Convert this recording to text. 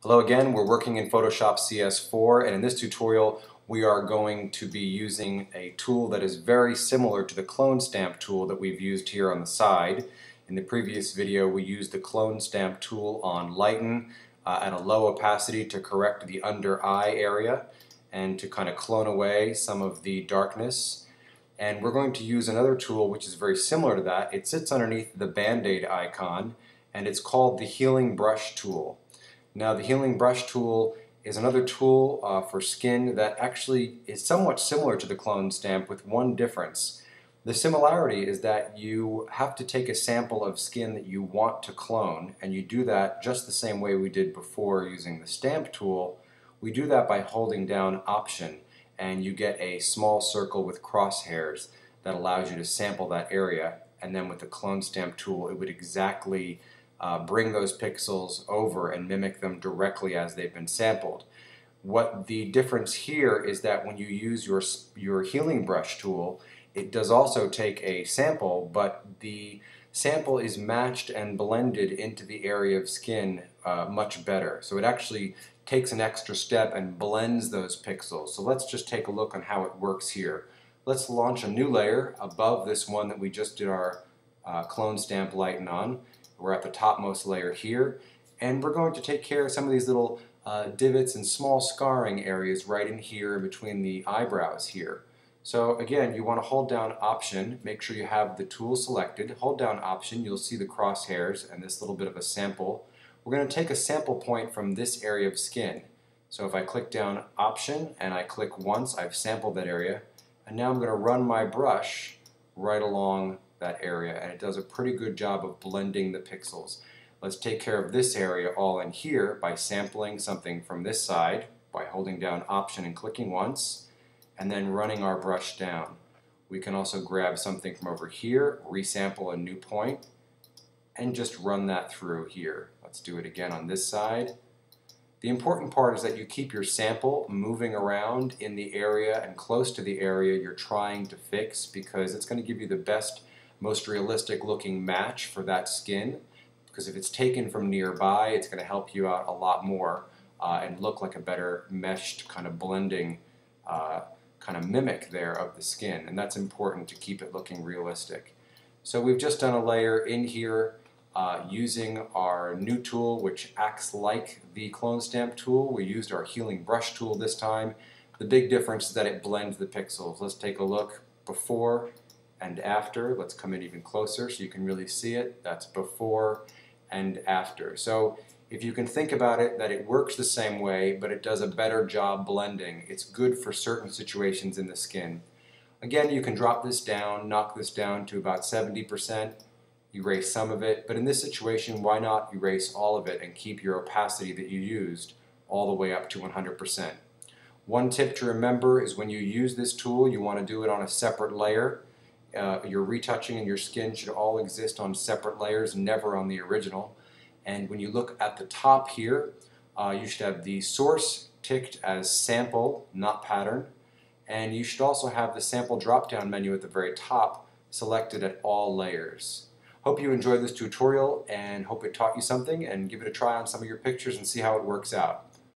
Hello again, we're working in Photoshop CS4, and in this tutorial we are going to be using a tool that is very similar to the clone stamp tool that we've used here on the side. In the previous video we used the clone stamp tool on lighten at a low opacity to correct the under eye area and to kind of clone away some of the darkness. And we're going to use another tool which is very similar to that. It sits underneath the Band-Aid icon and it's called the Healing Brush tool. Now the Healing Brush tool is another tool for skin that actually is somewhat similar to the clone stamp with one difference. The similarity is that you have to take a sample of skin that you want to clone, and you do that just the same way we did before using the stamp tool. We do that by holding down Option, and you get a small circle with crosshairs that allows you to sample that area, and then with the clone stamp tool it would exactly bring those pixels over and mimic them directly as they've been sampled. What the difference here is that when you use your Healing Brush tool, it does also take a sample, but the sample is matched and blended into the area of skin much better. So it actually takes an extra step and blends those pixels. So let's just take a look on how it works here. Let's launch a new layer above this one that we just did our clone stamp lighten on. We're at the topmost layer here, and we're going to take care of some of these little divots and small scarring areas right in here between the eyebrows here. So again, you want to hold down Option, make sure you have the tool selected, hold down Option, you'll see the crosshairs and this little bit of a sample. We're going to take a sample point from this area of skin. So if I click down Option and I click once, I've sampled that area, and now I'm going to run my brush right along that area, and it does a pretty good job of blending the pixels. Let's take care of this area all in here by sampling something from this side by holding down Option and clicking once and then running our brush down. We can also grab something from over here, resample a new point, and just run that through here. Let's do it again on this side. The important part is that you keep your sample moving around in the area and close to the area you're trying to fix, because it's going to give you the best, most realistic looking match for that skin, because if it's taken from nearby it's going to help you out a lot more and look like a better meshed kind of blending kind of mimic there of the skin, and that's important to keep it looking realistic. So we've just done a layer in here using our new tool which acts like the clone stamp tool. We used our Healing Brush tool this time. The big difference is that it blends the pixels. Let's take a look before and after. Let's come in even closer so you can really see it. That's before and after. So if you can think about it, that it works the same way, but it does a better job blending. It's good for certain situations in the skin. Again, you can drop this down, knock this down to about 70%, erase some of it, but in this situation, why not erase all of it and keep your opacity that you used all the way up to 100%. One tip to remember is when you use this tool, you want to do it on a separate layer. Your retouching and your skin should all exist on separate layers, never on the original. And when you look at the top here, you should have the source ticked as sample, not pattern. And you should also have the sample drop-down menu at the very top selected at all layers. Hope you enjoyed this tutorial and hope it taught you something, and give it a try on some of your pictures and see how it works out.